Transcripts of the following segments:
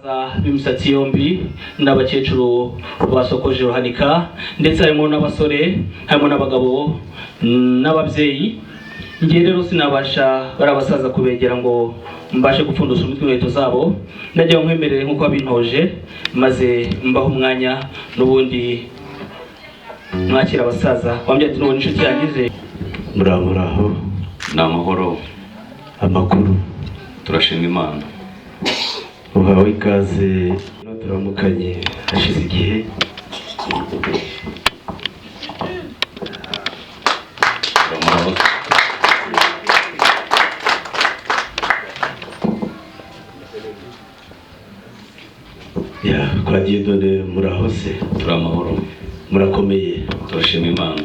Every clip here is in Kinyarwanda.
b'imisatsi yombi n'abakecuru basokoje ruhanika ndetse harimo n'abasore harimo n'abagabo n'ababyeyi. Ngiye rero sinabasha barabasaza kubegera ngo mbashe gupfundusha umutwe inkweto zabo, ndagira ngo nkwemerere nk'uko babintoje maze mbaho umwanya n'ubundi mwakira abasaza. Wambye ati n'ubu n'inshuti yagize muraho n'amahoro amakuru turashima Imana. uhawe ikaze turamukanye hashize igihe. Kwa Dieudonné muraho se? Turamahoro murakomeye turashima Imana.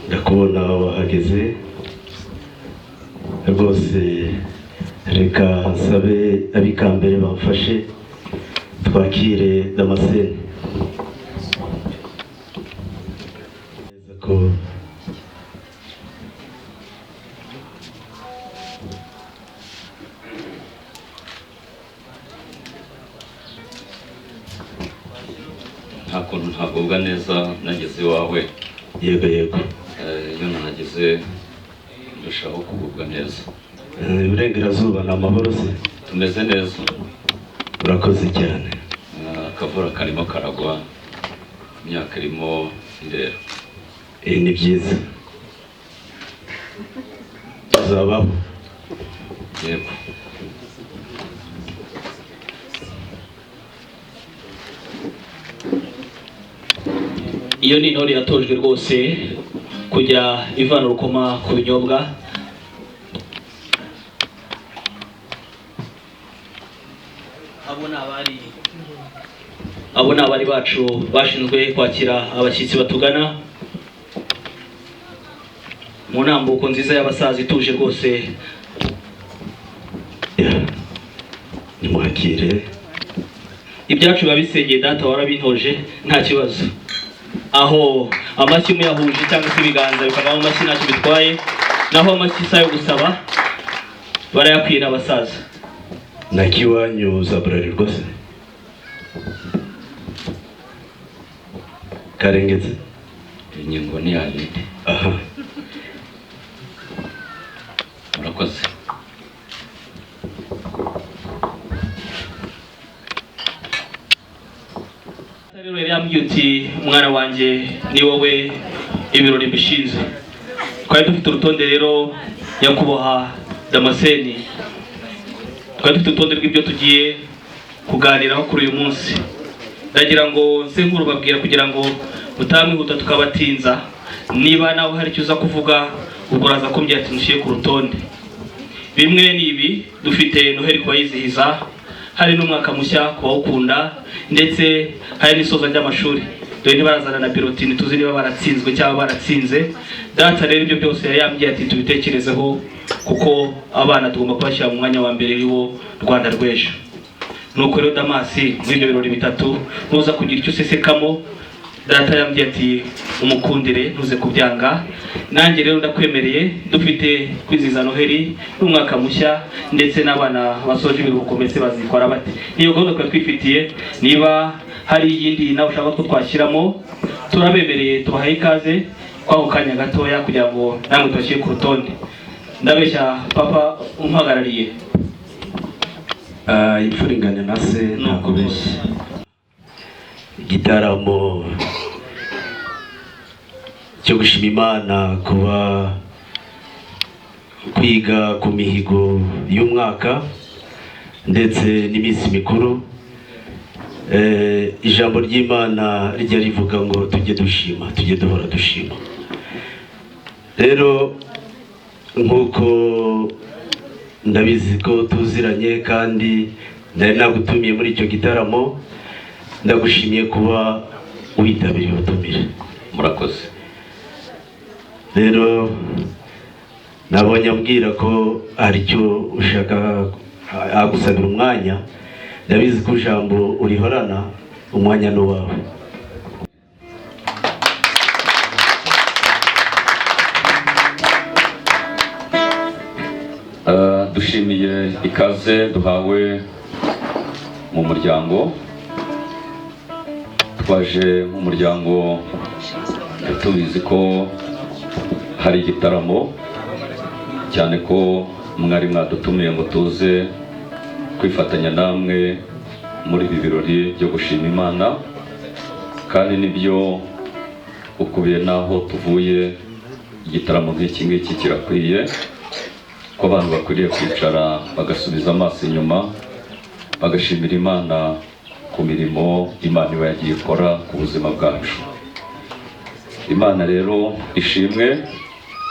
ndakubona wahageze rwose. Reka nsabe abikambere bamfashe twakire Damascene. ko nta kuntu ntagubwa neza nageze iwawe. yego iyo nahageze ndushaho kugubwa neza. Iburengerazuba ni amahoro se? Tumeze neza. urakoze cyane. Akavura karimo karagwa, imyaka irimo irera. Ni byiza tuzabaho. Yego. iyo ni intore yatojwe rwose kujya ivana urukoma ku binyobwa. abo ni abari bacu bashinzwe kwakira abashyitsi batugana mu ntambuko nziza y'abasaza ituje rwose. nimuhakire. Ibyacu biba bisengeye data warabintoje nta kibazo. Aho amashyi muyahuje cyangwa se ibiganza bikavamo amashyi ntacyo bitwaye, naho amashyi isa yo gusaba barayakwiye n'abasaza. nakiwanyu uzaburarirwa se? karengetse ingingo ni yayindi. aha murakoze. rero yari yambwiye uti mwana wanjye ni wowe ibirori bishinze. Twari dufite urutonde rero nyakubahwa Damascene, twari dufite urutonde rw'ibyo tugiye kuganiraho kuri uyu munsi. Ndagira ngo nse nk'urubabwira kugira ngo mutamwihuta tukabatinza. Niba nawe hari icyo uza kuvuga ubwo uraza kumbwira ati nushiye ku rutonde. Bimwe ni ibi: dufite Noheli kubayizihiza, hari n'umwaka mushya kubawukunda, ndetse hari n'isoza ry'amashuri. Dore ntibarazana na birotini tuzi niba baratsinzwe cyangwa baratsinze. Data rero ibyo byose yambwiye ati tubitekerezeho kuko abana tugomba kubashyira mu mwanya wa mbere w'uwo Rwanda rw'ejo. Nuko rero Damasi, muri ibyo birori bitatu ntuza kugira icyo usesekamo. Data yambwiye ati umukundire ntuze kubyanga. Nanjye rero ndakwemereye, dufite kwizihiza Noheli n'umwaka mushya ndetse n'abana basoje ibiruhuko mbese bazikora bate. Niyo gahunda twari twifitiye. Niba hari iyindi nawe ushaka ko twashyiramo turabemereye, tubahaye ikaze kwako kanya gatoya kugira ngo namwe tubashyire ku rutonde. Ndabeshya papa umpagarariye? imfura ingana na se ntabwo beshya. igitaramo cyo gushima Imana kuba kwiga ku mihigo y'umwaka ndetse n'iminsi mikuru. Ijambo ry'Imana rijya rivuga ngo tujye dushima, tujye duhora dushima. Rero nk'uko ndabizi ko tuziranye kandi nari nagutumiye muri icyo gitaramo, ndagushimiye kuba witabiriye ubutumire. Murakoze. Rero nabonye ambwira ko hari icyo ushaka agusabira umwanya. Ndabizi ko ijambo urihorana, umwanya ni uwawe. Dushimiye ikaze duhawe mu muryango. Twaje mu muryango tubizi ko hari igitaramo, cyane ko mwari mwadutumiye ngo tuze kwifatanya namwe muri ibi birori byo gushima Imana, kandi nibyo ukubiye naho tuvuye. Igitaramo nk'iki ngiki kirakwiye ko abantu bakwiriye kwicara bagasubiza amaso inyuma, bagashimira Imana ku mirimo Imana iba yagiye ikora ku buzima bwacu. Imana rero ishimwe,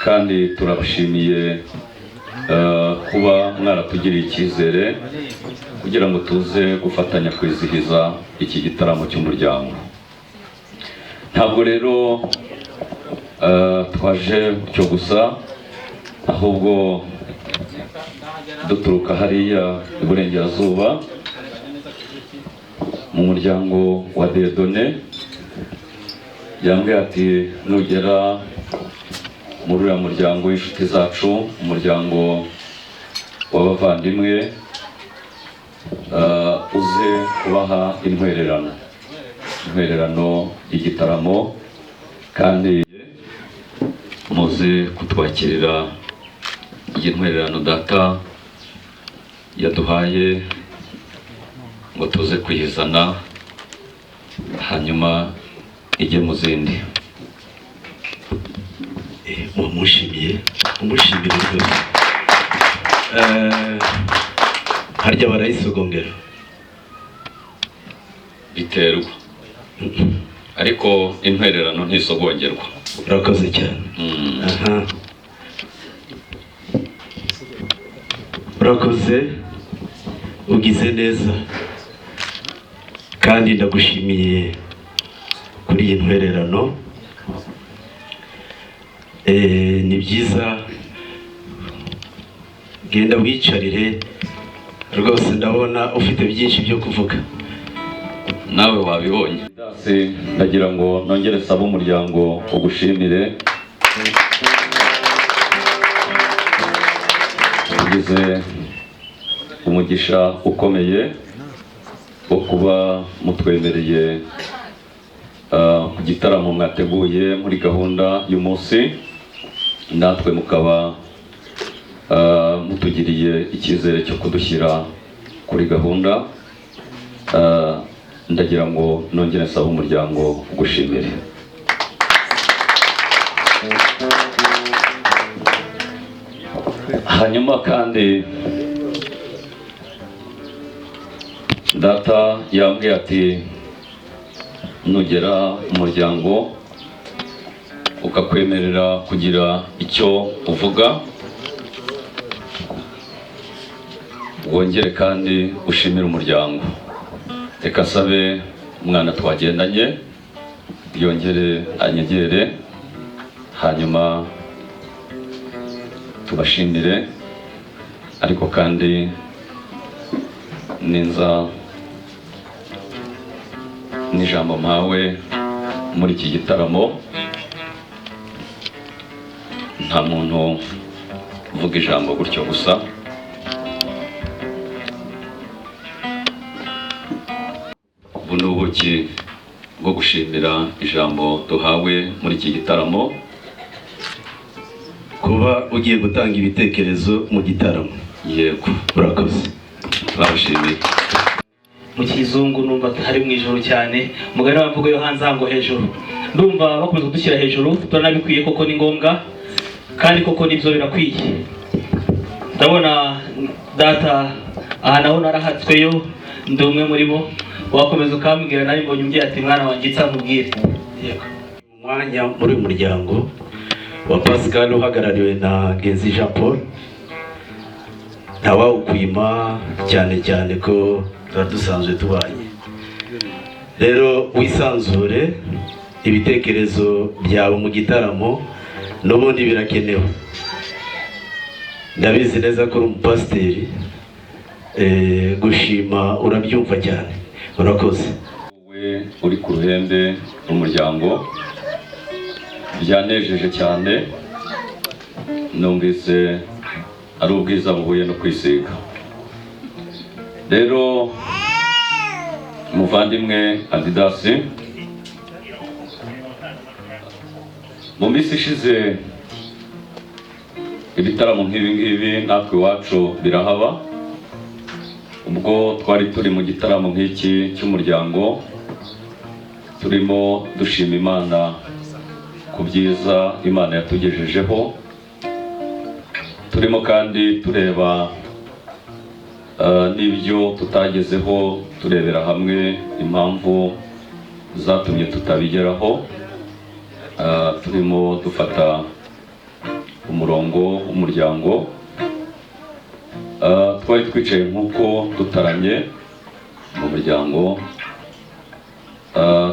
kandi turabashimiye kuba mwaratugiriye icyizere kugira ngo tuze gufatanya kwizihiza iki gitaramo cy'umuryango. Ntabwo rero twaje cyo gusa, ahubwo duturuka hariya iburengerazuba mu muryango wa Dieudonné. Yambwiye ati nugera muri uriya muryango w'inshuti zacu, umuryango w'abavandimwe, uze kubaha intwererano y'igitaramo, kandi muze kutwakirira iyi ntwererano data yaduhaye ngo tuze kwihizana, hanyuma ijye mu zindi. umushimire rwose. Harya barayisogongera biterwa, ariko intwererano ntisogongerwa. urakoze cyane. Aha, urakoze, ugize neza, kandi ndagushimiye kuri iyi ntwererano. Ni byiza, genda wicarire rwose, ndabona ufite byinshi byo kuvuga. Nawe wabibonye. Ndagira ngo nongere sabe umuryango ugushimire. Ugize umugisha ukomeye wo kuba mutwemereye ku gitaramo mwateguye muri gahunda y'umunsi, natwe mukaba mutugiriye icyizere cyo kudushyira kuri gahunda. Ndagira ngo nongere nsaba umuryango ugushimire. Hanyuma kandi data yambwiye ati nugera umuryango ukakwemerera kugira icyo uvuga, wongere kandi ushimire umuryango. Reka sabe umwana twagendanye yongere anyegere, hanyuma tubashimire, ariko kandi ninza n'ijambo mpawe muri iki gitaramo. Nta muntu uvuga ijambo gutyo gusa, ubu ni ubuki bwo gushimira ijambo duhawe muri iki gitaramo. Kuba ugiye gutanga ibitekerezo mu gitaramo. Yego, urakoze, turabashimiye. Mu kizungu numva hari mu ijoro cyane, umugani w'amvugo yo hanze hango hejuru. Ndumva bakomeza kudushyira hejuru, turanabikwiye koko, ni ngombwa, kandi koko nibyo birakwiye. Ndabona data aha naho narahatsweyo, ndi umwe muri bo. Wakomeza ukambwira, nari mbonye umbwiye ati mwana wanjye itsa nkubwire. Yego, umwanya muri uyu muryango wa Pascal uhagarariwe na Ngenzi Jean Paul, ntawawukwima, cyane cyane ko tuba dusanzwe tubanye. Rero wisanzure, ibitekerezo byawe mu gitaramo n'ubundi birakenewe. Ndabizi neza ko uri umupasiteri, gushima urabyumva cyane. Urakoze. Wowe uri ku ruhembe rw'umuryango, byanejeje cyane. Numvise ari ubwiza buhuye no kwisiga. Rero muvandimwe Adidas. Mu minsi ishize ibitaramo nk'ibi natwe iwacu birahaba, ubwo twari turi mu gitaramo nk'iki cy'umuryango, turimo dushima Imana ku byiza Imana yatugejejeho, turimo kandi tureba n'ibyo tutagezeho, turebera hamwe impamvu zatumye tutabigeraho. Turimo dufata umurongo w'umuryango, twari twicaye nk'uko dutaramye mu muryango,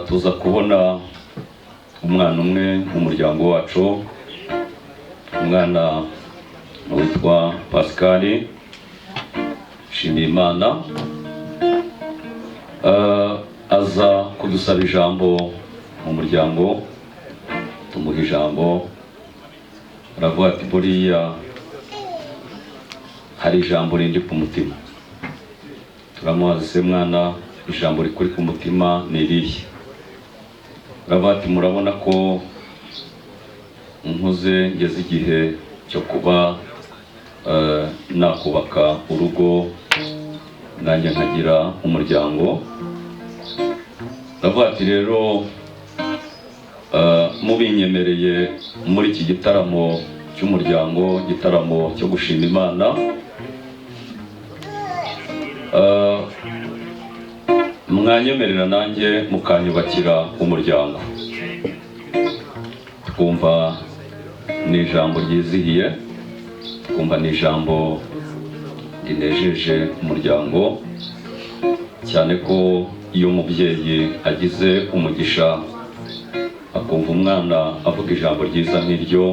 tuza kubona umwana umwe mu muryango wacu, umwana witwa Pascal Nshimiyimana, aza kudusaba ijambo mu muryango. Tumuha ijambo, aravuga ati buriya hari ijambo rindi ku mutima. Turamubaza se mwana, ijambo rikuri ku mutima ni irihe? Aravuga ati murabona ko nkuze ngeze igihe cyo kuba nakubaka urugo nanjye nkagira umuryango. Aravuga ati rero mubinyemereye muri iki gitaramo cy'umuryango, gitaramo cyo gushima Imana, mwanyemerera nanjye mukanyubakira umuryango. Twumva ni ijambo ryizihiye, twumva ni ijambo rinejeje umuryango, cyane ko iyo umubyeyi agize umugisha akumva umwana avuga ijambo ryiza nk'iryo,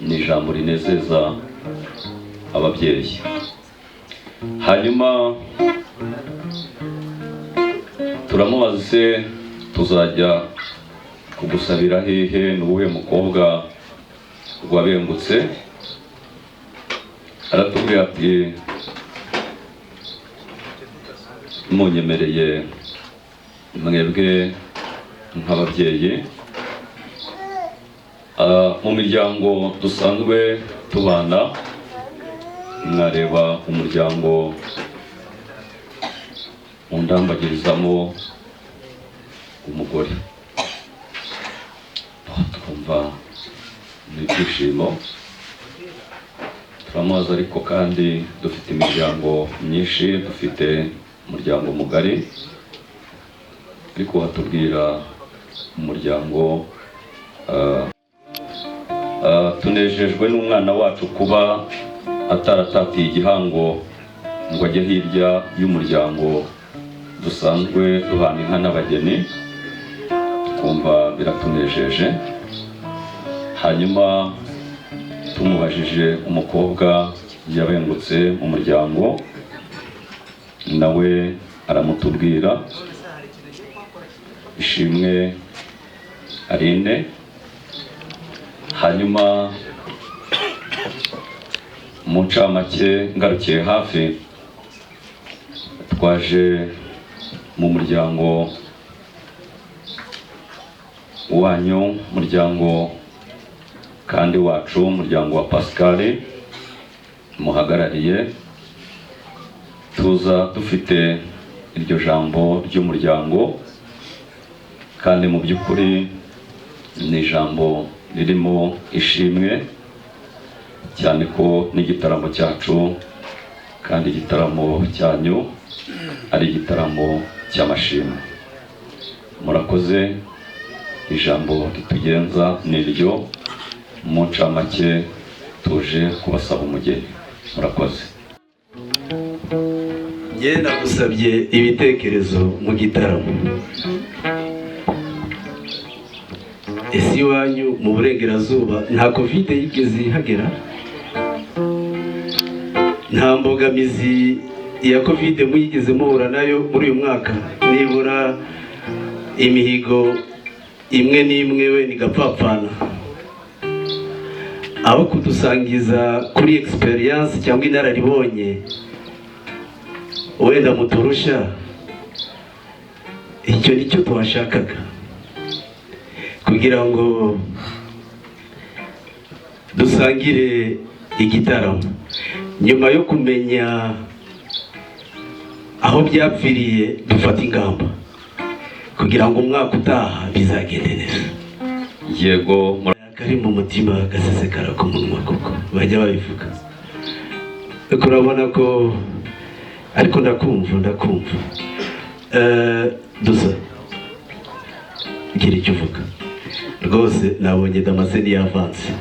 ni ijambo rinezeza ababyeyi. Hanyuma turamubaza se tuzajya kugusabira hehe, ni uwuhe mukobwa wabengutse? Aratubwira ati munyemereye mwebwe nk'ababyeyi, mu miryango dusanzwe tubana, mwareba umuryango undambagirizamo umugore, twumva ni ibyishimo. Turamubaza ariko kandi dufite imiryango myinshi, dufite umuryango mugari, ariko hatubwira umuryango. Tunejejwe n'umwana wacu kuba ataratatiye igihango ngo ajye hirya y'umuryango dusanzwe duhana inka n'abageni, twumva biratunejeje. Hanyuma tumubajije umukobwa yabengutse mu muryango, nawe aramutubwira, Ishimwe Aline. Hanyuma mu ncamake ngarukiye hafi, twaje mu muryango wanyu, muryango kandi wacu, umuryango wa Pascal muhagarariye, tuza dufite iryo jambo ry'umuryango, kandi mu by'ukuri ni ijambo ririmo ishimwe, cyane ko n'igitaramo cyacu kandi igitaramo cyanyu ari igitaramo cy'amashimwe. Murakoze, ijambo ritugenza ni ryo, mu ncamake tuje kubasaba umugeni. Murakoze. Njye nagusabye ibitekerezo mu gitaramo. Ese iwanyu mu burengerazuba nta covid yigeze ihagera? Nta mbogamizi ya covid muyigeze muhura nayo muri uyu mwaka? Nibura imihigo imwe n'imwe we nigapfapfana? Abo kudusangiza kuri experience cyangwa inararibonye wenda muturusha, icyo nicyo twashakaga kugira ngo dusangire igitaramo nyuma yo kumenya aho byapfiriye dufata ingamba kugira ngo umwaka utaha bizagende neza. Yego kari mu mutima gasesekara ku munwa koko bajya babivuga. Urabona ko ariko ndakumva dusa gira icyo uvuga rwose. Nabonye Damascene yavanze,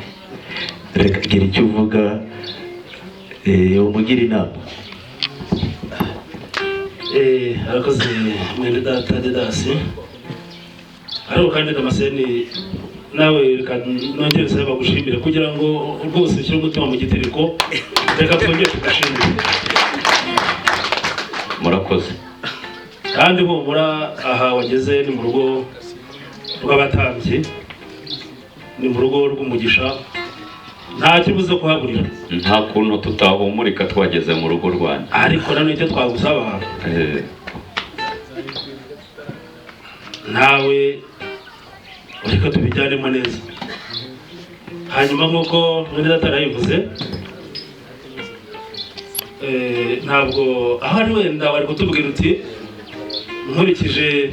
reka gira icyo uvuga, umugira inama. Arakoze mwene data Dedasi, ariko kandi Damascene nawe reka nongere nsaba bagushimire kugira ngo rwose ushyire umutima mu gitereko, reka twongere tugashimire. murakoze. Kandi humura, aha wageze ni mu rugo rw'abatambyi, ni mu rugo rw'umugisha, nta kibuze kuhaburira. Nta kuntu tutahumurika twageze mu rugo rwanyu. Ariko nano icyo twagusaba nawe ureka tubijyanemo neza. Hanyuma nk'uko mwene data yarabivuze, ntabwo aho ari wenda wari kutubwira uti nkurikije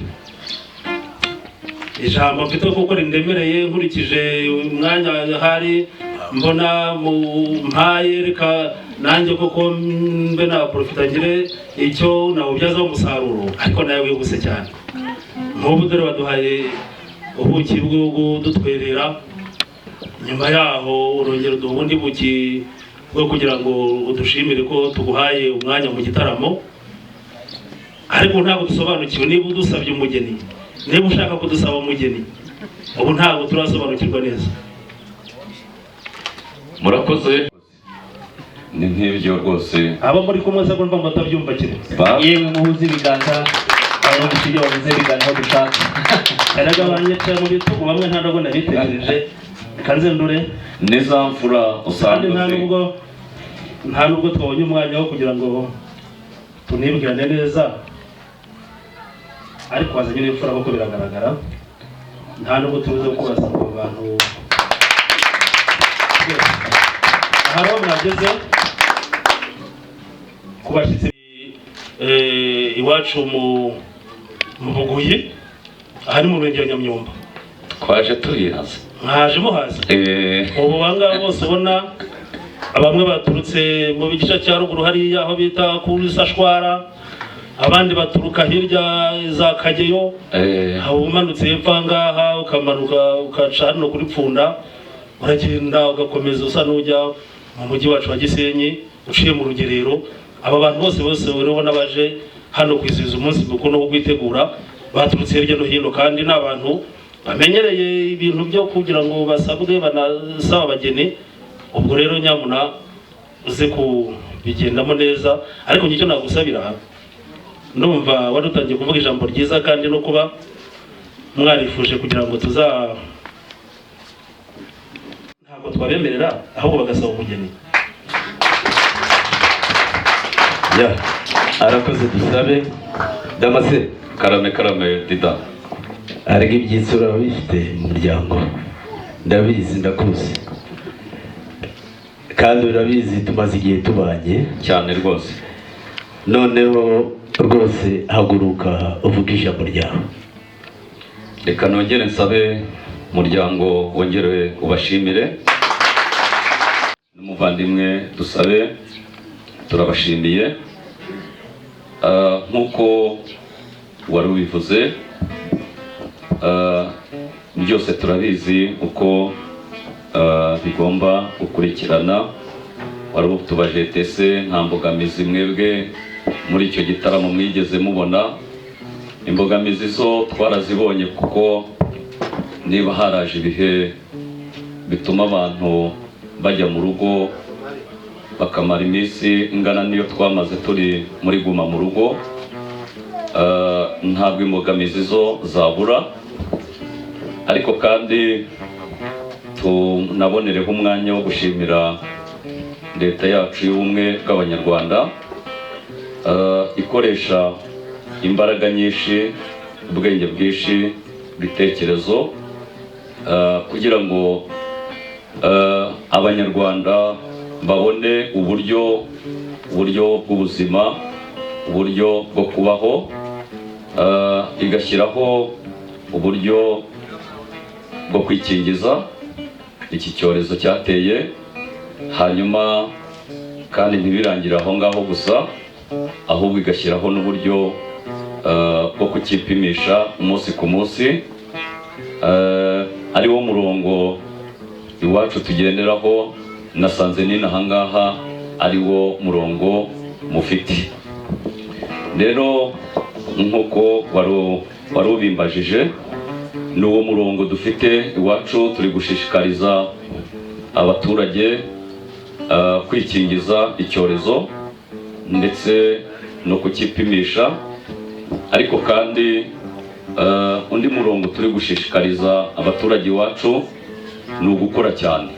ijambo mfite kuko rindemereye, nkurikije umwanya hari mbona mu mpaye, reka nanjye koko mbe naprofita ngire icyo nawubyazaho umusaruro. Ariko nawe wihuse cyane, nk'ubu dore waduhaye ubuki bwo kudutwerera, nyuma yaho urongera uduha ubundi buki bwo kugira ngo udushimire ko tuguhaye umwanya mu gitaramo. Ariko ntabwo dusobanukiwe niba udusabye umugeni, niba ushaka kudusaba umugeni, ubu ntabwo turasobanukirwa neza. Murakoze. Ni nk'ibyo rwose. Aba muri kumwe se kumva mutabyumva kire. yewe muhuze ibiganza aho gushyira bavuze ibiganza aho dushaka. Yaragabanye cyane mu bitugu, bamwe nta ndabona bitegereje kanze ndure neza mfura usanga nta nubwo twabonye umwanya wo kugira ngo tunibwirane neza. Ariko wazanye n'imfura kuko biragaragara, nta nubwo tubuze kubasa ku bantu. Haro mwageze kubashyitsi iwacu mu Buguye, ahari mu murenge wa Nyamyumba. twaje turihaza. Mwaje muhaza ubu banga bose ubona, bamwe baturutse mu gice cya ruguru hariya aho bita kuri Sashwara, abandi baturuka hirya za Kageyo, aho umanutse hepfo ngaha ukamanuka ukaca hano kuri Pfunda, uragenda ugakomeza usa n'ujya mu mujyi wacu wa Gisenyi uciye mu Rugerero. Aba bantu bose urabona baje hano kwizihiza umunsi mukuru no kwitegura, baturutse hirya no hino, kandi n'abantu bamenyereye ibintu byo kugira ngo basabwe banasaba abageni. Ubwo rero nyamuna uze kubigendamo neza. Ariko nicyo nagusabira, numva wari utangiye kuvuga ijambo ryiza, kandi no kuba mwarifuje kugira ngo ntabwo twabemerera ahubwo bagasaba umugeni. Arakoze dusabe. Damascene karame Dida. arega ibyitsura bifite mu muryango, ndabizi ndakuzi, kandi urabizi tumaze igihe tubanye cyane rwose. noneho rwose haguruka uvuge ijambo ryawe. Reka nongere nsabe umuryango wongere ubashimire, n'umuvandimwe dusabe turabashimiye. Nk'uko wari ubivuze, byose turabizi uko bigomba gukurikirana. Wari utubaje tese nta mbogamizi mwebwe muri icyo gitaramo mwigeze mubona. Imbogamizi zo twarazibonye, kuko niba haraje ibihe bituma abantu bajya mu rugo bakamara iminsi ingana niyo twamaze turi muri guma mu rugo, ntabwo imbogamizi zo zabura. Ariko kandi tunabonereho umwanya wo gushimira leta yacu y'ubumwe bw'abanyarwanda, ikoresha imbaraga nyinshi ubwenge bwinshi, ibitekerezo kugira ngo abanyarwanda babone uburyo bw'ubuzima, uburyo bwo kubaho, igashyiraho uburyo bwo kwikingiza iki cyorezo cyateye, hanyuma kandi ntibirangire aho ngaho gusa, ahubwo igashyiraho n'uburyo bwo kukipimisha umunsi ku munsi, ariwo murongo iwacu tugenderaho. Nasanze n'inaha ngaha ariwo murongo mufite. Rero nk'uko wari ubimbajije, ni uwo murongo dufite iwacu. Turi gushishikariza abaturage kwikingiza icyorezo ndetse no kukipimisha, ariko kandi undi murongo turi gushishikariza abaturage iwacu ni ugukora cyane,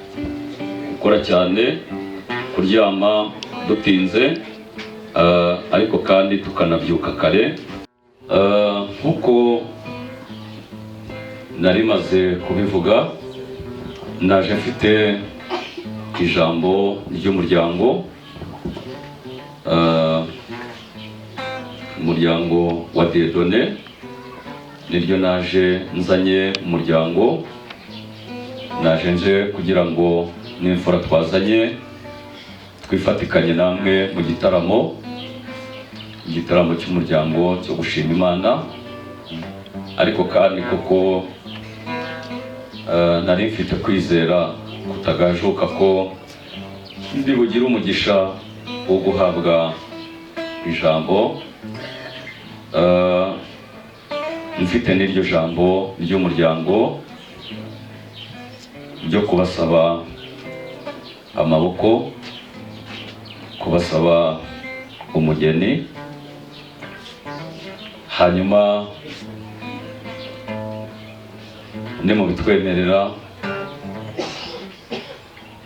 kuryama dutinze, ariko kandi tukanabyuka kare. Nk'uko nari maze kubivuga, naje mfite ijambo ry'umuryango, umuryango wa Dieudonné, niryo naje nzanye umuryango. Naje nje kugira ngo n'imfura twazanye twifatikanye namwe mu gitaramo cy'umuryango cyo gushima Imana, ariko kandi kuko nari mfite kwizera kutagajuka ko ndi bugire umugisha wo guhabwa ijambo, mfite n'iryo jambo ry'umuryango ryo kubasaba amaboko, kubasaba umugeni, hanyuma nimubitwemerera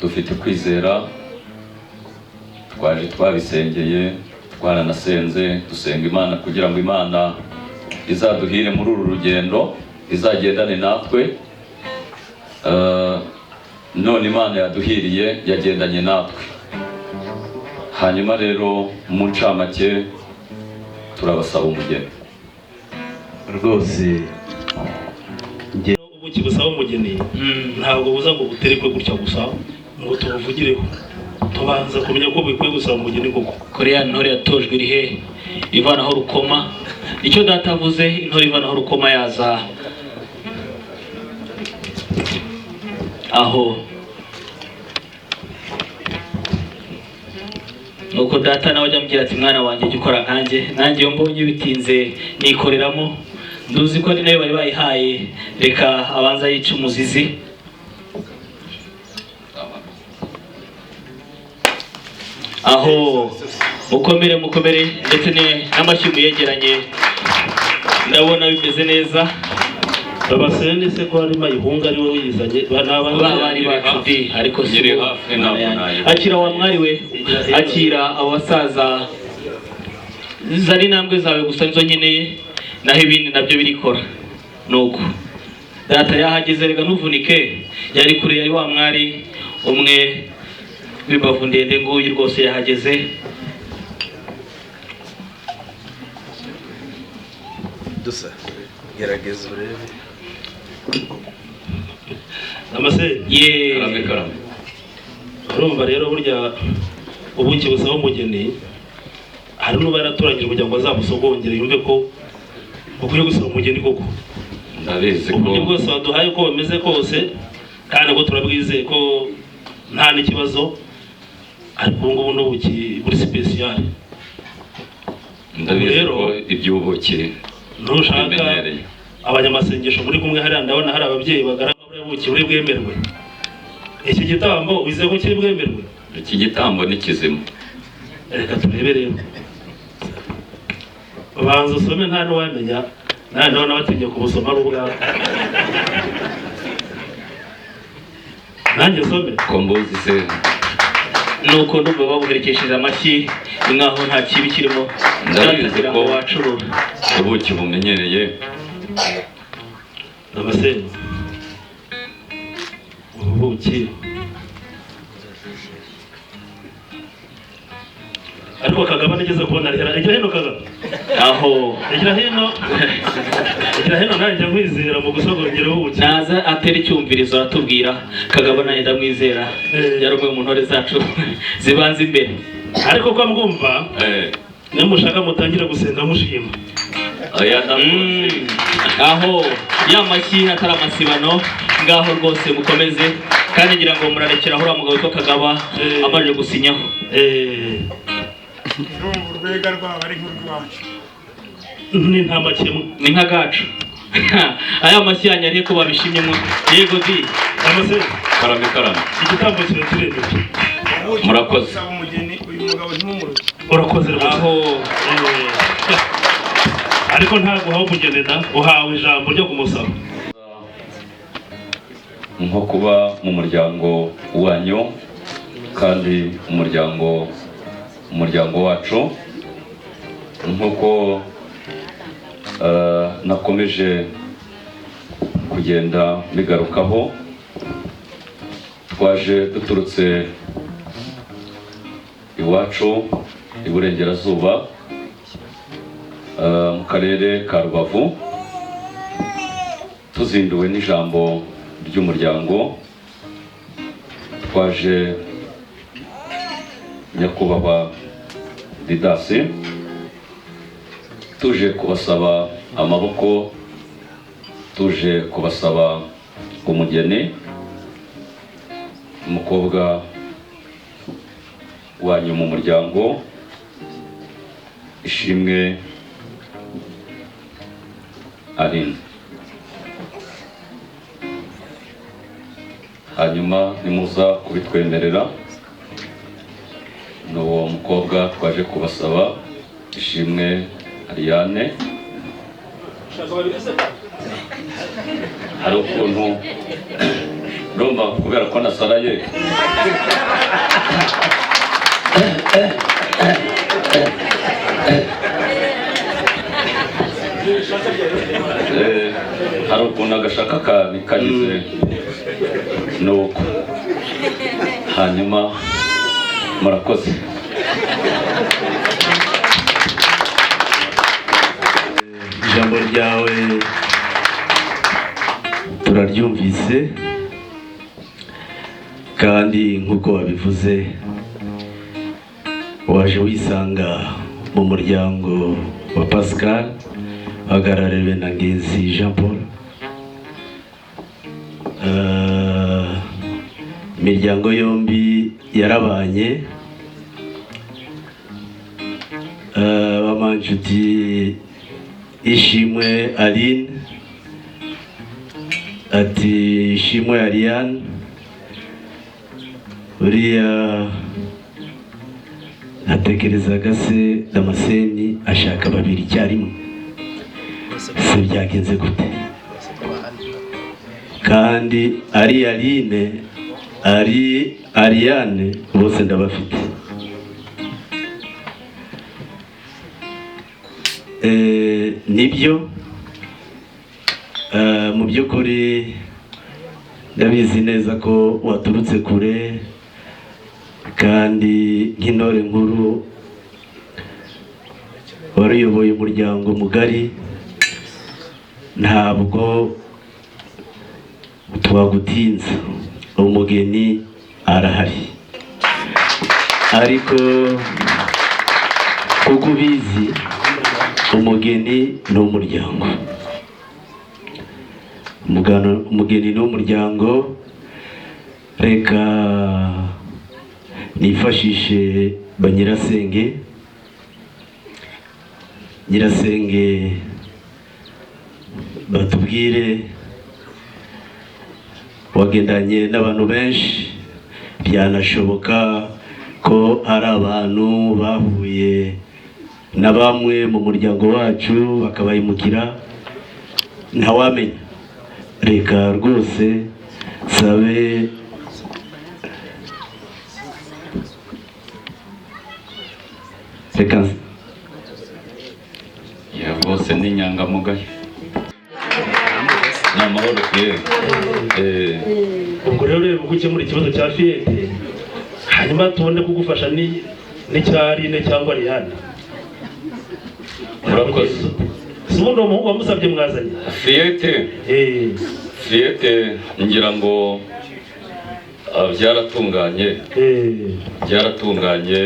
dufite kwizera, twaje twabisengeye, twaranasenze dusenga Imana kugira ngo Imana izaduhire muri uru rugendo, izagendane natwe. None Imana yaduhiriye, yagendanye natwe. Hanyuma rero mu ncamake turabasaba umugeni. Rwose ubuki busaba umugeni ntabwo buza ngo buterekwe gutya gusa ngo tubuvugireho, tubanza kumenya ko bikwiye gusaba umugeni koko. Korea ntore yatojwe iri he ivanaho rukoma, icyo data avuze intore ivanaho rukoma yaza aho. Nuko data nawe ajya ambwira ati mwana wanjye jya ukora nkanjye, nanjye iyo mbonye bitinze nikoreramo, nduzi ko ari nayo bari bayihaye, reka abanza yica umuzizi. Aho mukomere ndetse n'amashyi muyegeranye, ndabona bimeze neza. Babasene se ko harimo ihunga ari wowe yizanye bari bacuti, ariko si akira wa mwari we, akira abo basaza, zari intambwe zawe gusa nizo nkeneye, naho ibindi nabyo birikora. Nuko data yahageze, rega ntuvunike, yari kure, yari wa mwari umwe w'imbavu ndende nguyu rwose yahageze. dusa gerageza urebe amase Karame. urumva rero burya ubuki busaba umugeni, hari n'uba yaratoranyije kugira ngo azamusogongere yumve ko ukwiye gusaba umugeni koko. Ndabizi ko uburyo bwose waduhaye uko bumeze kose, kandi ko turabwizeye ko nta n'ikibazo, ariko ubu ngubu n'ubuki buri sipesiyali. ndabizi ko iby'ubuki ntushaka abanyamasengesho muri kumwe hariya, ndabona hari ababyeyi bagaragara ubuki buri bwemerwe. Iki gitambo wize ko kiri bwemerwe? Iki gitambo ni kizima. Reka turebe rero, banza usome, nta n'uwamenya, nta ndabona batinye kubusoma ari ubwawe. Nanjye some ko mbuzi se. Nuko ndumva babuherekesheje amashyi nkaho nta kibi kirimo, Ndabizi ko wacurura ubuki bumenyereye Damascene ubuki ariko Kagaba nigeze kubona igira hino Kagaba aho igira hino nanjye nkwizera mu gusogongera ubuki naza atera icyumvirizo atubwira Kagaba naye ndamwizera yari umwe mu ntore zacu zibanze imbere ariko ko mwumva nimushaka mutangire gusenga mushima aho yamashyi atari amasibano ngaho rwose mukomeze kandi ngira ngo murarekera aho mugabo witwa Kagaba amaje gusinyaho urwega rwaba ari nk'urwacu ni nta makemwe ni nka gacu aya mashyi yanyariye ko babishimye mu yego di Damascene karame igitambo kiremereye murakoze umugeni uyu mugabo ntimumuruke urakoze aho ariko ntabwo uhawe umugeni da uhawe ijambo ryo kumusaba nko kuba mu muryango wanyu kandi umuryango wacu nkuko nakomeje kugenda bigarukaho twaje duturutse iwacu iburengerazuba mu karere ka Rubavu tuzinduwe n'ijambo ry'umuryango twaje nyakubahwa Didasi tuje kubasaba amaboko tuje kubasaba umugeni umukobwa wanyu mu muryango Ishimwe Aline hanyuma nimuza kubitwemerera n'uwo mukobwa twaje kubasaba Ishimwe Ariane hari ukuntu ndumva kubera ko nasaraye hari ukuntu agashaka kagize nuko hanyuma murakoze ijambo ryawe turaryumvise kandi nk'uko wabivuze waje wisanga mu muryango wa Pascal uhagarariwe na Ngenzi Jean Paul. Imiryango yombi yarabanye, bamanjuti Ishimwe Aline ati Ishimwe Ariane uriya natekerezaga se Damascene ashaka babiri icyarimwe, se byagenze gute? Kandi ari Aline ari Ariane bose ndabafite. Nibyo mu by'ukuri ndabizi neza ko waturutse kure kandi nk'intore nkuru wariyoboye umuryango mugari, ntabwo twagutinza, umugeni arahari. Ariko kuko ubizi umugeni ni umuryango, umugeni ni umuryango. Reka nifashishe Nyirasenge batubwire, wagendanye n'abantu benshi, byanashoboka ko hari abantu bahuye na bamwe mu muryango wacu bakabahemukira, ntawamenya. Reka rwose sabe ya bose ni inyangamugayo. amahoro ubwo rero rero gukemura ikibazo cya fiyete hanyuma tubone kugufasha n'icyarine cyangwa rihana. murakoze. si ubundi uwo muhungu wamusabye mwazanye fiyete ngira ngo byaratunganye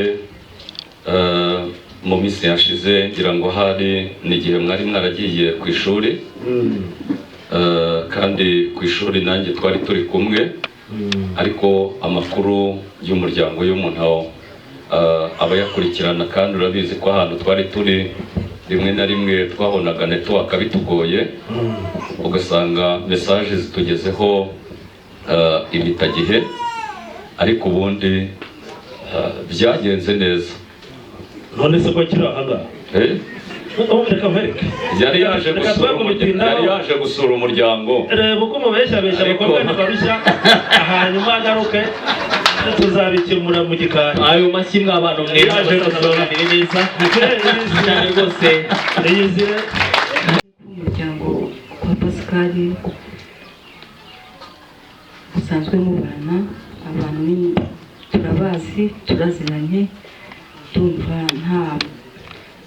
mu minsi yashize ngira ngo hari n'igihe mwari mwaragiye ku ishuri kandi ku ishuri nanjye twari turi kumwe ariko amakuru y'umuryango y'umuntu aba yakurikirana kandi urabizi ko ahantu twari turi rimwe na rimwe twabonaga network bitugoye ugasanga message zitugezeho imitagihe ariko ubundi byagenze neza. none se ko kiri ahangaha yari yaje gusura umuryango. reba uko mubeshya abakobwa ntibarushya hanyuma agaruke tuzabikemura mu gikari. ayo mashyi mw'abantu mwaje gusura neza cyane rwose. yizire umuryango wa Pascal usanzwe mubana abantu turabazi turaziranye tumva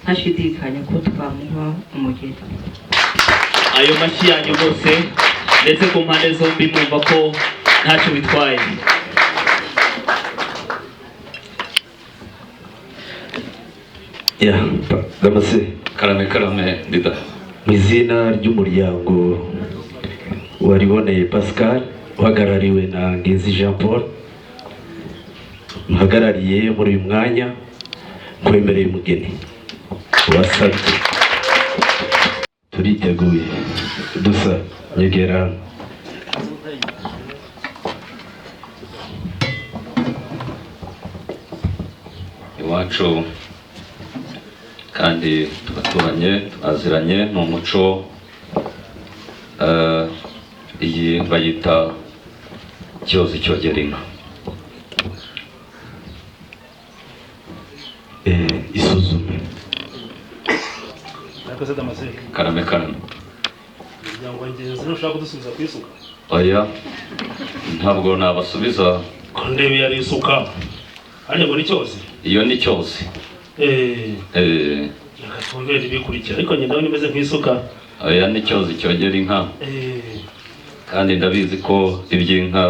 ntashidikanya ko twamuha umugeni. ayo mashyi yanyu rwose ndetse ku mpande zombi mwumva ko ntacyo bitwaye. Damase karame ndida mu izina ry'umuryango wariboneye Pascal uhagarariwe na Ngenzi Jean Paul muhagarariye muri uyu mwanya kwemereye umugeni wasabye turiteguye dusa nyegera iwacu kandi tubaturanye tunaziranye ni umuco iyi bayita cyozi cyogera inka. isuzume karame umuryango wa Ngenzi ntushaka kudusubiza ku isuka. oya ntabwo nabasubiza ko ndebe yari isuka hano muri cyose iyo ni cyose. reka twongere ibikurikira ariko njye ndabona imeze nk'isuka. oya ni cyozi cyogera inka kandi ndabizi ko iby'inka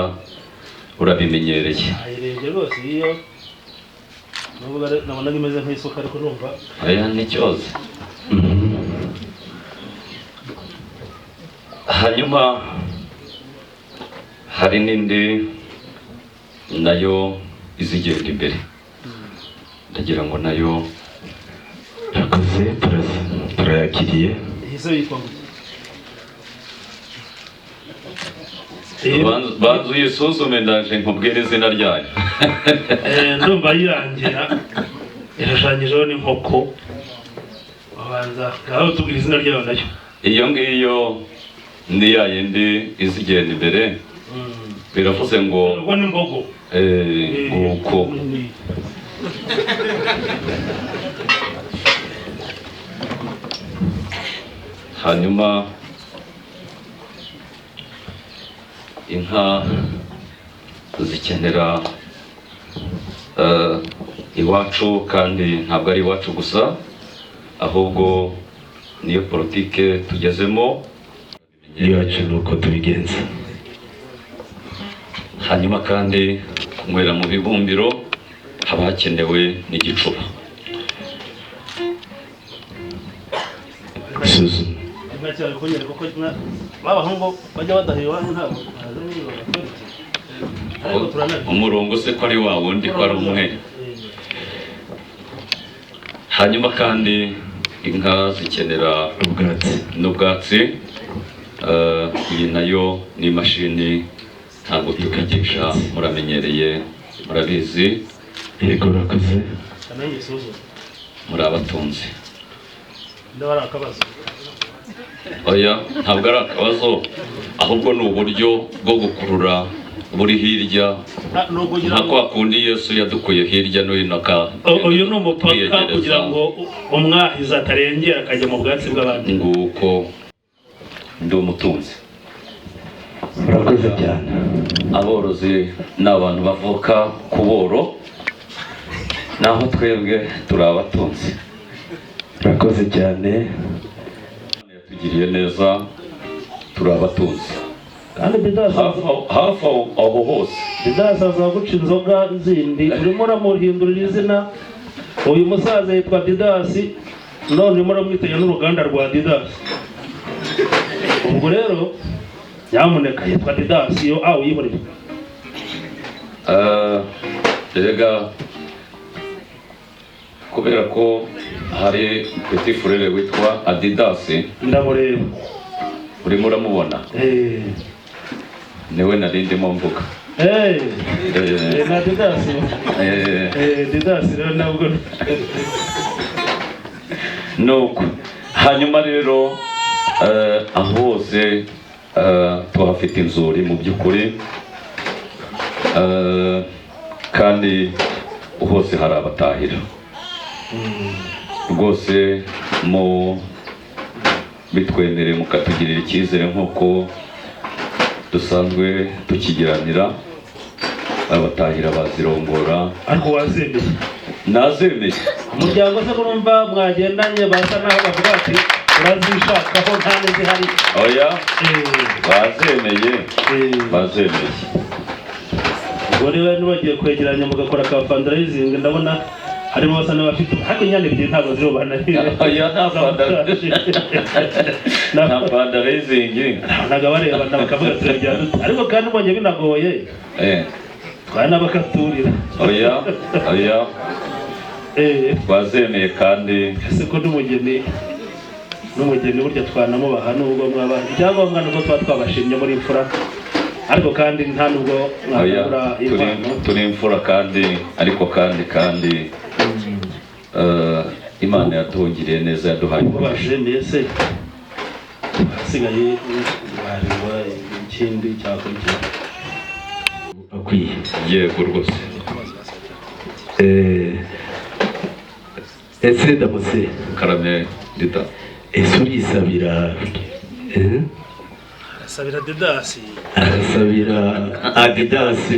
urabimenyereye. ayirebye rwose iyo nubwo nabonaga imeze nk'isuka ariko numva oya ni cyozi. hanyuma hari n'indi nayo izigenda imbere ndagira ngo nayo yakoze turayakiriye. ihise yitwa ngo banzu yisuzume ndaje nkubwire izina ryayo. ndumva yirangira irashushanyijeho n'inkoko wabanza ngaho tubwira izina ryayo nayo. iyo ngiyo ni ya yindi izigenda imbere biravuze ngo ubwo ni imbogo nguko. hanyuma inka zikenera iwacu kandi ntabwo ari iwacu gusa ahubwo niyo politike tugezemo iwacu ni uko tubigenza. hanyuma kandi kunywera mu bibumbiro haba hakenewe n'igicuba. isuzume inka cyane kunyere kuko babahungu bajya badahiwa ntabwo umurongo se ko ari wa wundi ko ari umwe. hanyuma kandi inka zikenera n'ubwatsi. iyi nayo ni imashini ntabwo tubigisha muramenyereye murabizi. yego urakoze muri abatunzi. ndabara akabazo oya ntabwo ari akabazo ahubwo ni uburyo bwo gukurura buri hirya nka kwa kundi Yesu yadukuye hirya no hino uyu ni umupaka kugira ngo umwahizi atarengera akajya mu bwatsi bw'abandi. nguko ndi umutunzi urakoze cyane. aborozi ni abantu bavuka ku boro, naho twebwe turi abatunzi. Urakoze cyane. Yatugiriye neza, turi abatunzi. kandi Hafi aho hose Didasi guca inzoga zindi, urimo uramuhindurira izina. Uyu musaza yitwa Didasi, none urimo uramwitanya n'uruganda rwa Didasi. Ubwo rero nyamuneka yitwa Didasi, iyo uyihorere. Erega kubera ko hari petit frere witwa Adidas, Ndamureba. urimo uramubona, niwe nari ndimo mvuga. Na Didasi. Didasi rero nabwo. Nuko hanyuma rero aho hose tuhafite inzuri mu by'ukuri, kandi hose hari abatahira rwose, mu bitwemereye mukatugirira icyizere nk'uko dusanzwe tukigiranira. Abatahira bazirongora. Ariko wazemeye? Nazemeye. Umuryango se kurumva mwagendanye basa naho bavuga ati urazishakaho nta n'izihari. Oya, bazemeye. Bazemeye. Ubwo rero nibagiye kwegeranya mugakora ka fundraising, ndabona harimo basa n'abafite ariko nyane bye ntabwo zirobana. Oya, nta fundraising. Naga bareba bakavuga turajya dute, ariko kandi mbonye binagoye. Twana bakaturira. Oya. Bazemeye kandi ese ko n'umugeni burya twanamubaha nubwo mwaba ibyangombwa nuko tuba twabashimye muri imfura, ariko kandi nta nubwo mwabura impano. Turi imfura kandi ariko kandi Imana yatungiriye neza, yaduhaye ubwo bajemeye se hasigaye bareba ikindi cyakurikira. Akwiye. Yego rwose. Ese ndamutse Karame Dida. ese urisabira Arasabira Didasi. arasabira Adidas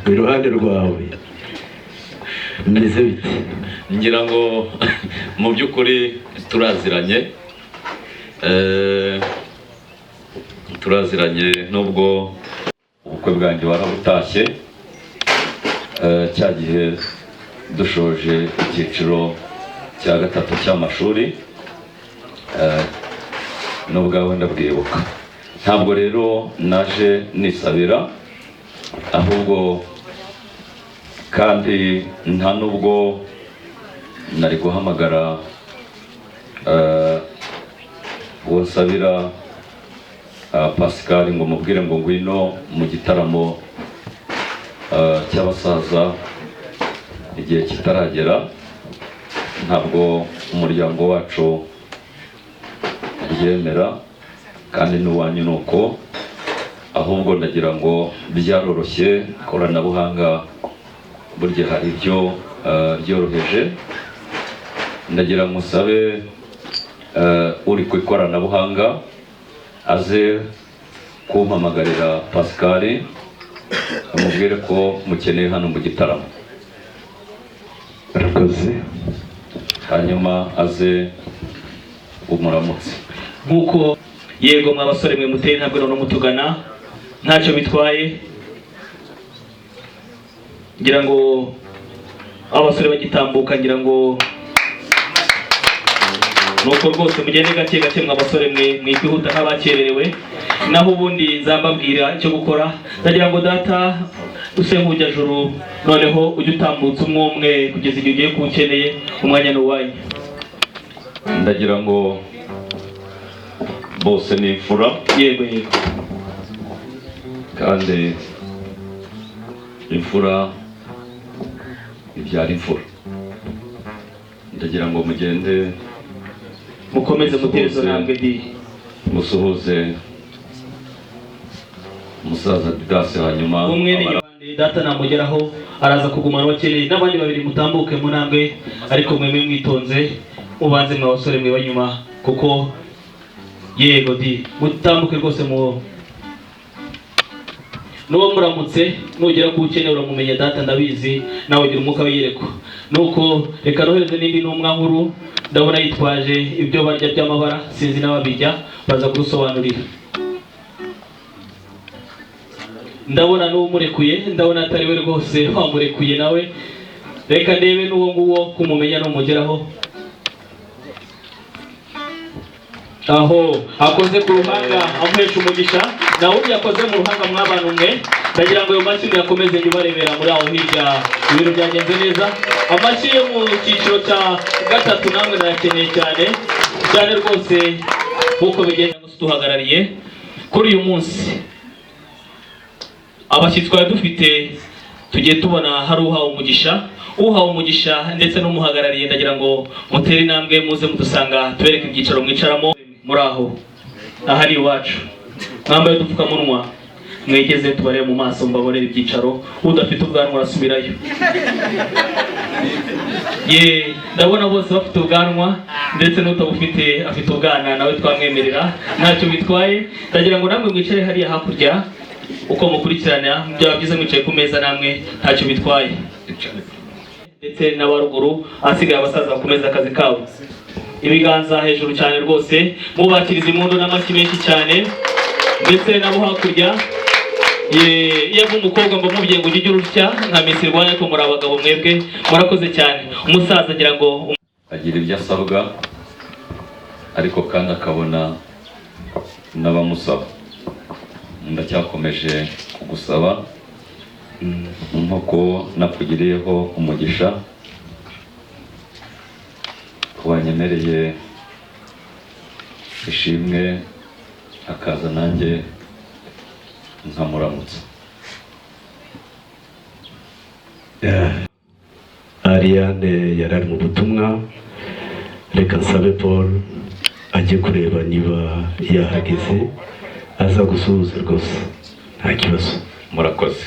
iruhande rwawe, bimeze bite? Ngira ngo mu by'ukuri turaziranye, nubwo ubukwe bwanjye warabutashye, cya gihe dushoje icyiciro cya gatatu cy'amashuri, n'ubwawe ndabwibuka. Ntabwo rero naje nisabira, ahubwo kandi nta nubwo nari guhamagara uwo nsabira Pascal ngo mubwire ngo ngwino mu gitaramo cy'abasaza igihe kitaragera. Ntabwo umuryango wacu uryemera, kandi n'uwanyu nuko, ahubwo ndagira ngo byaroroshye. Ikoranabuhanga burya hari ibyo ryoroheje. Ndagira ngo musabe uri ku ikoranabuhanga aze kumpamagarira Pascal, amubwire ko mukeneye hano mu gitaramo. Urakoze. Hanyuma aze umuramutse. nk'uko yego mwa basore mwe muteye ntabwo none mutugana ntacyo bitwaye. Ngira ngo abasore bagitambuka, ngira ngo nuko rwose mugende gake gake mwa basore mwe mwikwihuta nk'abakererewe. Naho ubundi nzambabwira icyo gukora. Ndagira ngo data usengujya juru, noneho ujye utambutsa umwe kugeza igihe ugiye kuwukeneye. Umwanya ni uwanyu. Ndagira ngo bose ni imfura. Yego kandi imfura ibyara imfura. Ndagira ngo mugende mukomeze muterezo ntambwe di musuhuze umusaza Didas, hanyuma umwe n'igihande data namugeraho araza kugumana wakeneye, n'abandi babiri mutambuke mu ntambwe, ariko mwe mwitonze mubanze mwa basore mwe banyuma, kuko yego di mutambuke rwose mu n'uwo muramutse nugera ku ukeneye uramumenya data ndabizi nawe ugira umwuka w'iyerekwa. Nuko reka nohereze n'indi ntumwa nkuru, ndabona yitwaje ibyo barya by'amabara, sinzi n'ababijya baza kurusobanurira. Ndabona n'umurekuye, ndabona atari we rwose wamurekuye nawe. Reka ndebe n'uwo nguwo kumumenya n'umugeraho. Aho akoze ku ruhanga amuhesha umugisha, nawe yakoze mu ruhanga mw'abantu mwe. Ndagira ngo ayo mashyi yakomeze ntibarebera muri aho hirya, ibintu byagenze neza. Amashyi yo mu cyiciro cya gatatu namwe nayakeneye cyane rwose, nk'uko bigenda duhagarariye kuri uyu munsi. Abashyitsi twari dufite tugiye tubona hari uhawe umugisha ndetse n'umuhagarariye. Ndagira ngo mutere intambwe muze mudusanga tubereke ibyicaro mwicaramo muri aho ahari iwacu. Mwambaye udupfukamunwa mwegeze tubarebe mu maso mbabonere ibyicaro. Udafite ubwanwa arasubirayo. Ndabona bose bafite ubwanwa ndetse n'utabufite afite ubwana nawe twamwemerera ntacyo bitwaye. Ndagira ngo namwe mwicare hariya hakurya uko mukurikirana, byaba byiza mwicaye ku meza namwe ntacyo bitwaye, ndetse n'abaruguru asigaye abasaza bakomeza akazi kabo. Ibiganza hejuru cyane rwose mubakiriza impundu n'amashyi menshi cyane, ndetse nabo hakurya. Yego umukobwa mba mubwiye ngo ujye urutya nka Miss Rwanda, ko muri abagabo mwebwe murakoze cyane. Umusaza agira ngo agira ibyo asabwa ariko kandi akabona n'abamusaba. Ndacyakomeje kugusaba nk'uko nakugiriyeho umugisha, wanyemereye ishimwe akaza nanjye nkamuramutsa. Ariane yari ari mu butumwa, reka nsabe Paul ajye kureba niba yahageze, aza gusuhuza rwose nta kibazo. Murakoze.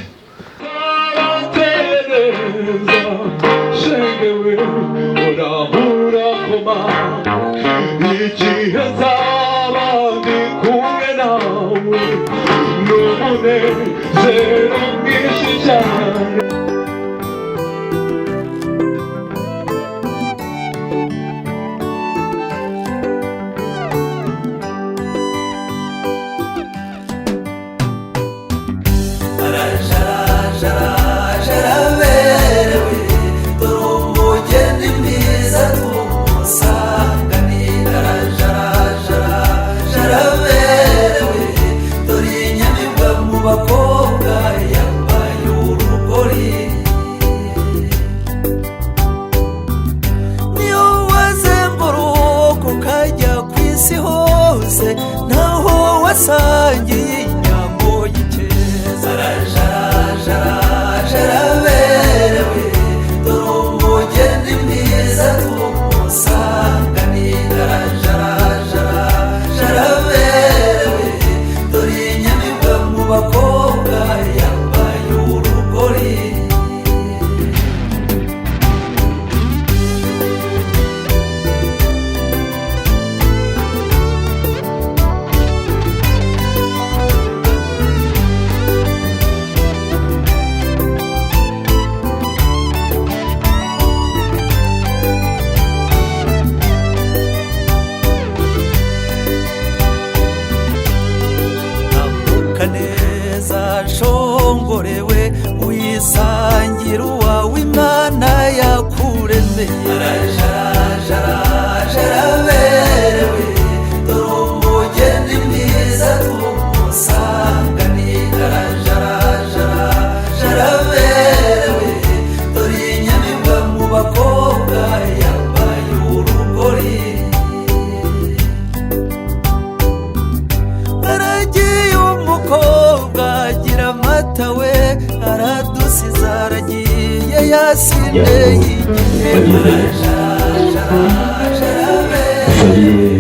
Sabiye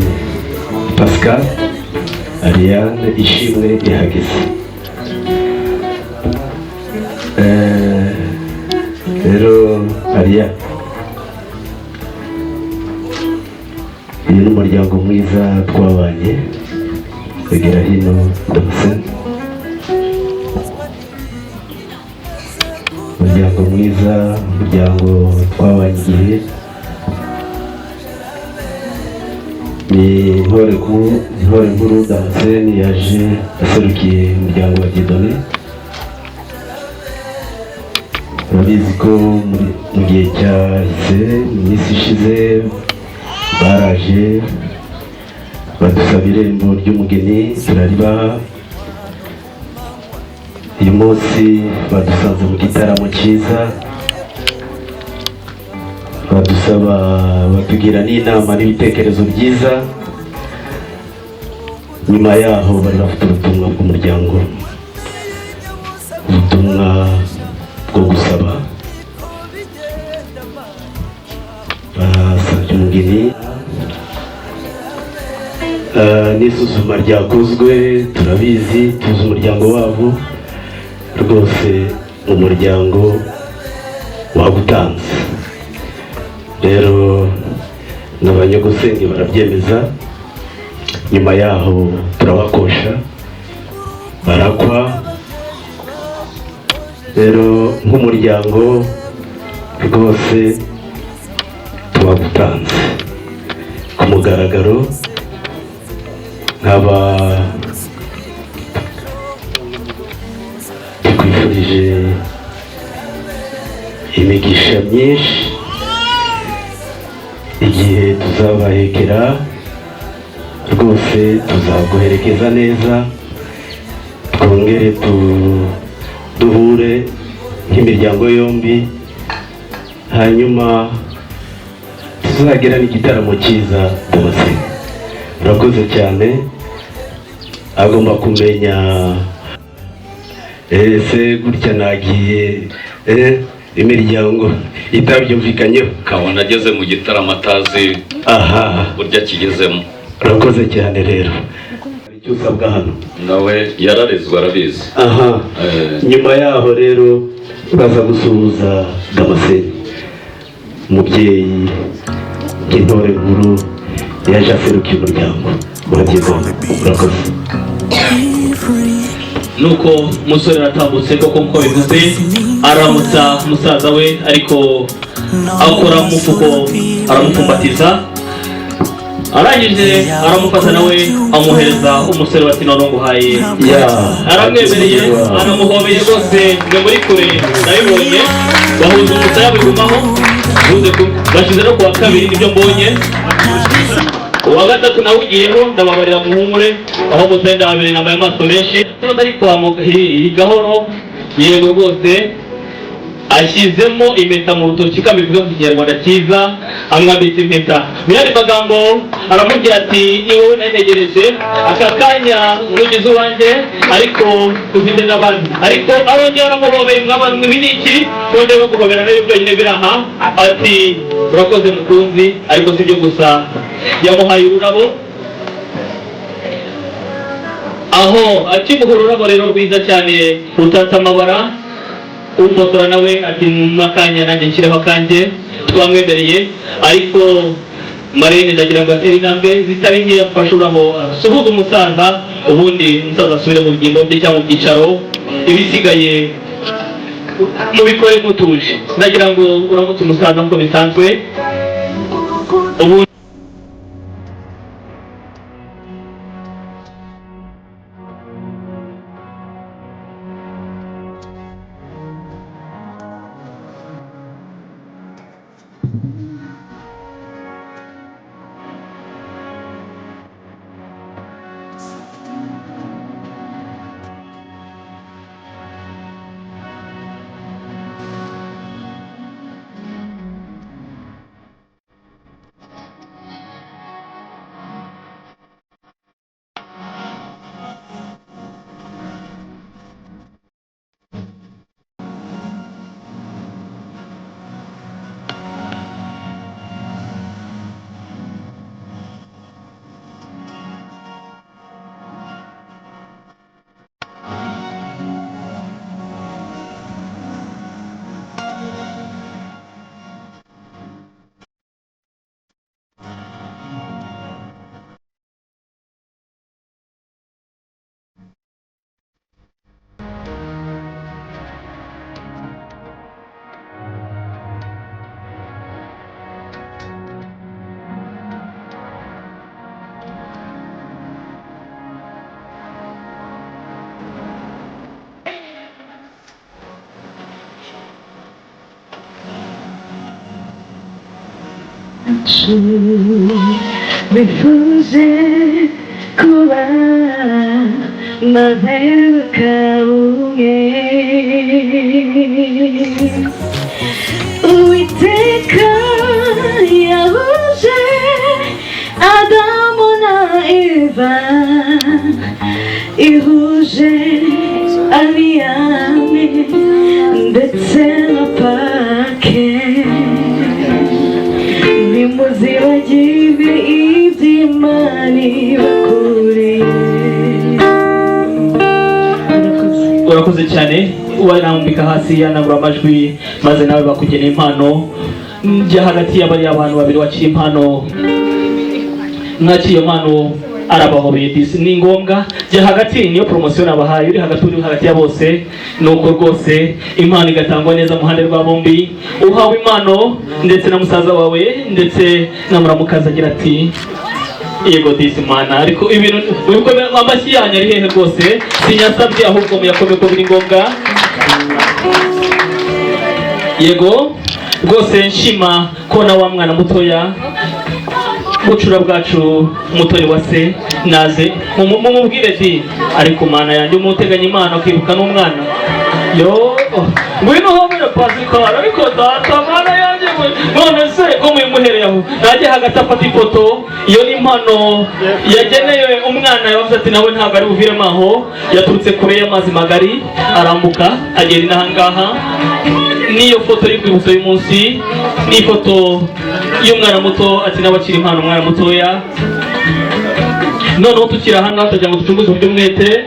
Pascal, Ariane ishimwe ihageze. Rero Ariane, uyu ni umuryango mwiza twabanye, egera hino Damascene. umuryango mwiza, umuryango twabanye igihe. Ni intore nkuru Damascene yaje aserukiye umuryango wa Dieudonné. Urabizi ko mu gihe cyahise, mu minsi ishize, baraje badusaba irembo ry'umugeni turaribaha. Uyu munsi badusanze mu gitaramo cyiza, badusaba batugira n'inama n'ibitekerezo byiza. Nyuma yaho bari bafite ubutumwa bw'umuryango, ubutumwa bwo gusaba. Basabye umugeni, n'isuzuma ryakozwe, turabizi, tuzi umuryango wabo rwose, umuryango wagutanze. Rero n'abanyagusenge barabyemeza. Nyuma yaho turabakosha, barakwa. Rero nk'umuryango rwose tubagutanze ku mugaragaro. Nkaba tukwifurije imigisha myinshi igihe tuzabahekera. Rwose tuzaguherekeza neza, twongere duhure nk'imiryango yombi, hanyuma tuzagira n'igitaramo cyiza bose. Urakoze cyane. Agomba kumenya ese gutya nagiye imiryango itabyumvikanyeho, kabona ageze mu gitaramo atazi burya kigezemo. Urakoze cyane. Rero icyo usabwa hano, nawe yararezwe arabizi. Nyuma yaho rero baza gusuhuza Damascene, umubyeyi nk'intore nkuru yaje aserukiye umuryango. Urakoze. nuko umusore aratambutse koko nk'uko bivuze, aramutsa musaza we, ariko akora mu mufuko aramupfumbatiza. Arangije aramufata nawe amuhereza umusore bati none nguhaye. Aramwemereye, aramuhobeye rwose, ngo muri kure nabibonye. Bahuza umusaya bigumaho, bashize no kuwa kabiri nibyo mbonye. Uwa gatatu nawe ugiyeho ndababarira muhumure, aho umusaya ndababere nambaye amaso menshi. Ari kwa gahoro, yego rwose ashyizemo impeta mu rutoki kamivuga mu Kinyarwanda cyiza, amwambitse impeta. Mu yandi magambo aramubwira ati ni wowe nategereje aka kanya umugizi wanjye, ariko dufite n'abandi. Ariko arongera aramuhobeye, mwabanywe ibi ni iki? Twongeye guhobera nayo byonyine biri aha. Ati urakoze mukunzi, ariko si byo gusa, yamuhaye ururabo. Aho akimuha ururabo rero rwiza cyane rutatse amabara. Umufotora nawe ati makanya nanjye nshyiraho akanjye, twamwemereye. Ariko Marene ndagira ngo atere intambwe zitari nkeya, afashe ururabo asuhuza umusaza, ubundi umusaza asubire mu byimbo bye cyangwa mu byicaro, ibisigaye mubikore mutuje. Ndagira ngo uramutse umusaza nk'uko bisanzwe. wacu bifuje kuba maheruka umwe. Uwiteka yahuje Adamu na Eva, ihuje Aliyame ndetse na Pake. Nimuzibagirwe iby'Imana ibakoreye. urakoze cyane. Wanambika hasi yanagura amajwi maze nawe bakugena impano. Njya hagati y'abari abantu babiri wakira impano, mwakiriye impano arabahobeye disi ni ngombwa. Jya hagati, niyo promotion nabahaye, uri hagati ya bose, nuko rwose impano igatangwa neza mu ruhande rwa bombi. Uhawe impano ndetse na musaza wawe ndetse na muramukaza agira ati yego disi mana, ariko ibintu mubikome amashyi yanyu ari hehe rwose, sinyasabye ahubwo muyakome ko biri ngombwa. Yego rwose nshima ko na wa mwana mutoya bucura bwacu mutoya wa se naze mumubwire di, ariko mana yanjye umuteganya imana ukibuka n'umwana. Yo ngwino hobere Pascal, ariko data mana yanjye none se ko muyimuhereye aho najye hagati afata ifoto. Iyo ni impano yagenewe umwana, yavuze ati nawe ntabwo ari buviremo aho, yaturutse kure y'amazi magari arambuka agera inahangaha. Niyo foto y'urwibutso y'umunsi, ni ifoto y'umwana muto ati n'abakiri impano umwana mutoya. Noneho tukiri hano tugira ngo ducunguze uburyo mwete.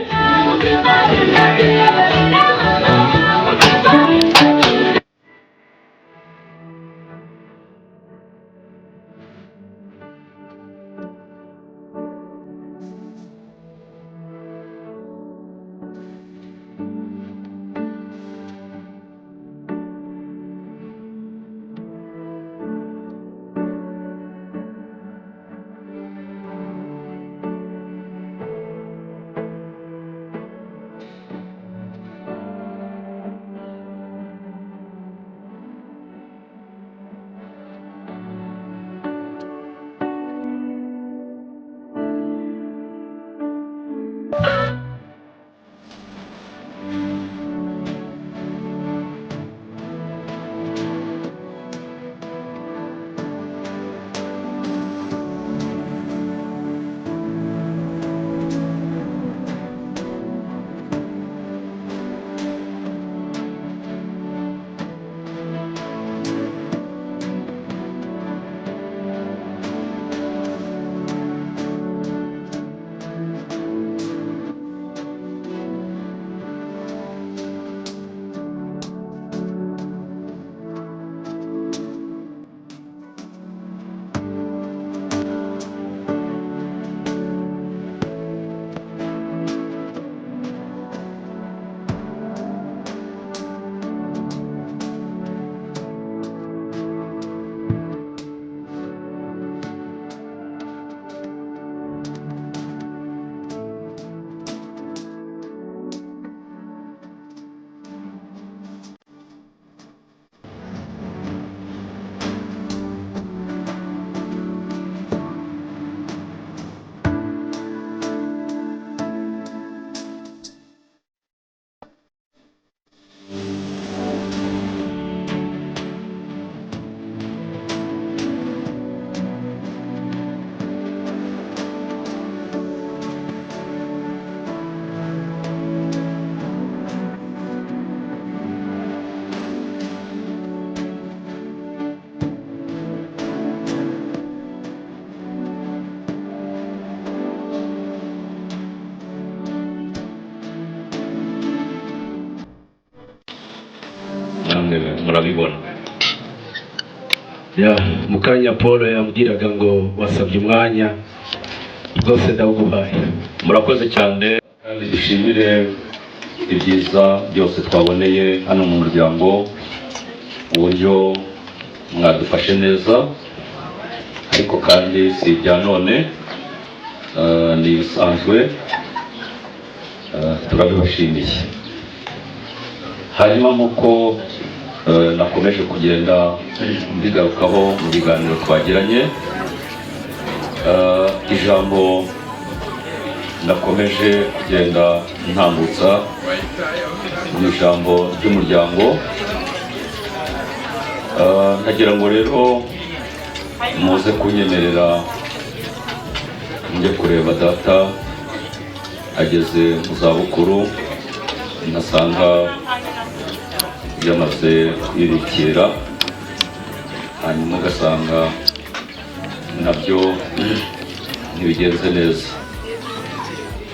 murabibona. Mukanya Paul yambwiraga ngo wasabye umwanya, rwose ndawuguhaye. Murakoze cyane kandi dushimire ibyiza byose twaboneye hano mu muryango, uburyo mwadufashe neza, ariko kandi si ibya none, ni ibisanzwe, turabibashimiye. Hanyuma nk'uko nakomeje kugenda mbigarukaho mu biganiro twagiranye. Ijambo nakomeje kugenda ntambutsa ni ijambo ry'umuryango. Nagira ngo rero muze kunyemerera njye kureba data ageze mu zabukuru, nasanga yamaze kwirikira, hanyuma ugasanga nabyo ntibigenze neza.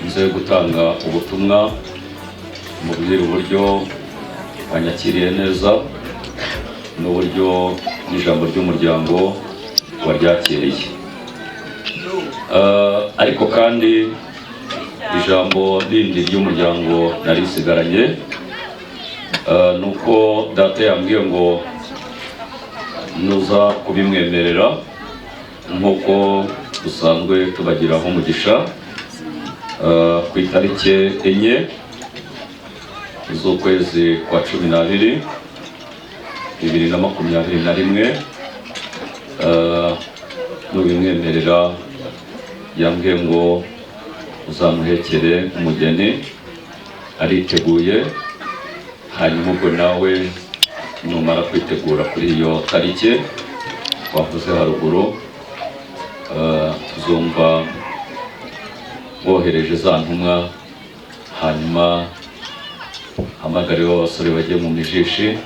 Nze gutanga ubutumwa mubwira uburyo wanyakiriye neza n'uburyo n'ijambo ry'umuryango waryakiriye. Ariko kandi ijambo rindi ry'umuryango narisigaranye, nuko data yambwiye ngo nuza kubimwemerera nk'uko dusanzwe tubagiraho umugisha, ku itariki 4 z'ukwezi kwa 12 2021, nubimwemerera yambwiye ngo uzamuhekere umugeni, ariteguye. Hanyuma ubwo nawe numara kwitegura kuri iyo tariki wavuze haruguru, tuzumva bohereje za ntumwa, hanyuma hamagariwe abasore bagiye mu mijishi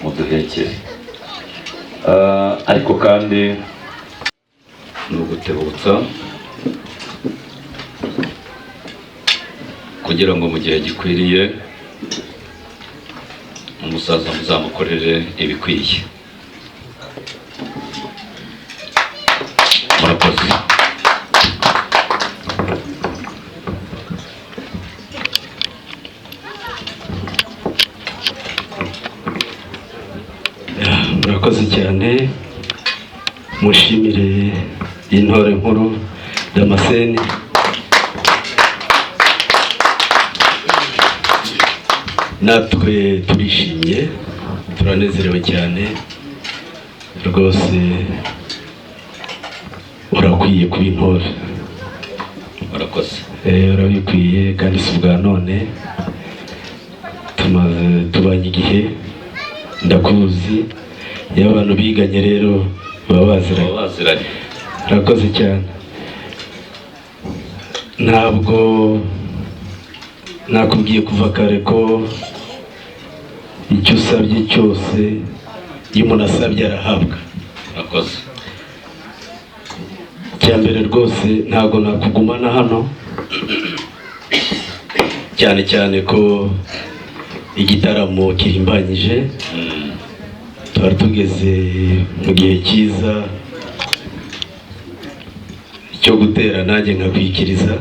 muduhekere. Ariko kandi ni ugutebutsa kugira ngo mu gihe gikwiriye umusaza muzamukorere ibikwiye. Murakoze. Murakoze cyane, mushimire intore nkuru Damascene. Natwe turishimye, turanezerewe cyane rwose, urakwiye kuba intore. Murakoze. Urabikwiye kandi si ubwa none, tumaze tubanye igihe, ndakuzi, iyo abantu biganye rero baba baziranye. Murakoze cyane. Ntabwo nakubwiye kuva kare ko icyo usabye cyose iyo umuntu asabye arahabwa. Murakoze. Cya mbere rwose ntabwo nakugumana hano, cyane cyane ko igitaramo kirimbanyije, twari tugeze mu gihe cyiza cyo gutera nanjye nkakwikiriza,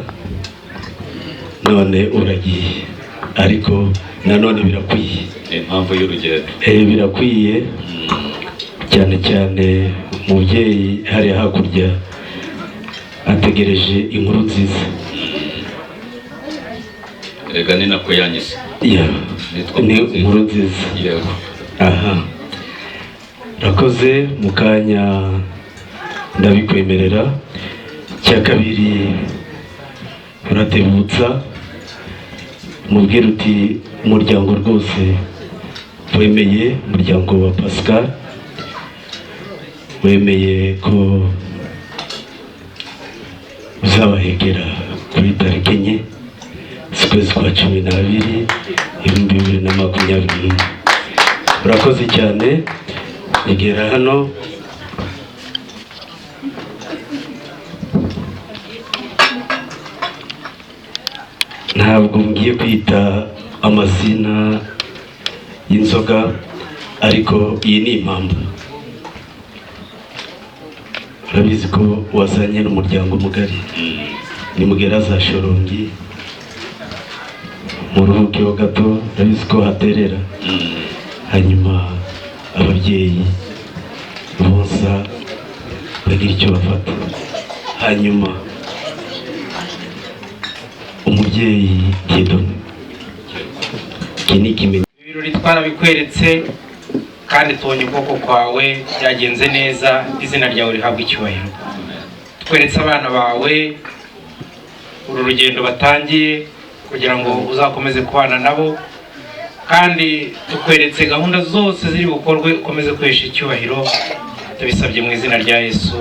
none uragiye, ariko nanone birakwiye. Impamvu y'urugendo. Birakwiye cyane cyane umubyeyi hariya hakurya ategereje inkuru nziza. Erega ni nako yanyise. Ni inkuru nziza. Yego. Aha. Rakoze mu kanya ndabikwemerera. Cya kabiri uratebutsa mubwira uti umuryango rwose wemeye, umuryango wa Pascal wemeye ko uzabahekera kuri tariki 4 z'ukwezi kwa 12 2021. Urakoze cyane, nigera hano. Ntabwo ngiye kwita amazina y'inzoga, ariko iyi ni impamvu. Urabizi ko wazanye n'umuryango mugari, ni Mugera za Shorongi, mu ruhukiho gato, urabizi ko haterera. Hanyuma ababyeyi bonsa bagira icyo bafata, hanyuma umubyeyi Dieudonné, iki ni ikimenyetso. Ibirori twarabikweretse kandi tubonye ukuboko kwawe byagenze neza, izina ryawe rihabwa icyubahiro. Tweretse abana bawe uru rugendo batangiye kugira ngo uzakomeze kubana nabo, kandi tukweretse gahunda zose ziri bukorwe ukomeze kwesha icyubahiro, tubisabye mu izina rya Yesu.